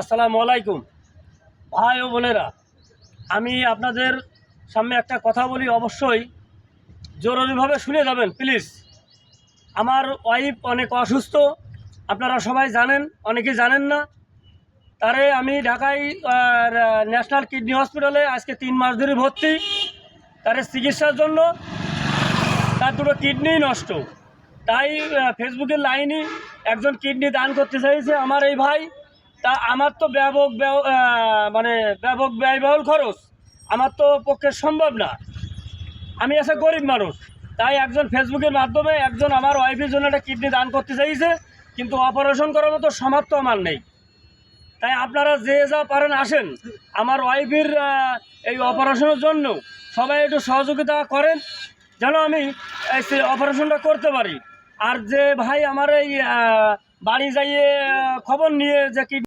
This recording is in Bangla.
আসসালামু আলাইকুম ভাই ও বোনেরা, আমি আপনাদের সামনে একটা কথা বলি, অবশ্যই জরুরিভাবে শুনে যাবেন প্লিজ। আমার ওয়াইফ অনেক অসুস্থ, আপনারা সবাই জানেন, অনেকেই জানেন না। তারে আমি ঢাকায় ন্যাশনাল কিডনি হসপিটালে আজকে 3 মাস ধরে ভর্তি, তারে চিকিৎসার জন্য। তার দুটো কিডনি নষ্ট, তাই ফেসবুকের লাইনে একজন কিডনি দান করতে চাইছে আমার এই ভাই। তা আমার তো মানে ব্যাপক ব্যয়বহুল খরচ, আমার তো পক্ষে সম্ভব না। আমি আছে গরিব মানুষ, তাই একজন ফেসবুকের মাধ্যমে একজন আমার ওয়াইফের জন্য একটা কিডনি দান করতে চাইছে, কিন্তু অপারেশন করার মতো সামর্থ্য আমার নেই। তাই আপনারা যে যা পারেন আসেন, আমার ওয়াইফের এই অপারেশনের জন্য সবাই একটু সহযোগিতা করেন, যেন আমি এই অপারেশনটা করতে পারি। আর যে ভাই আমার এই বাড়ি যাইয়ে খবর নিয়ে যে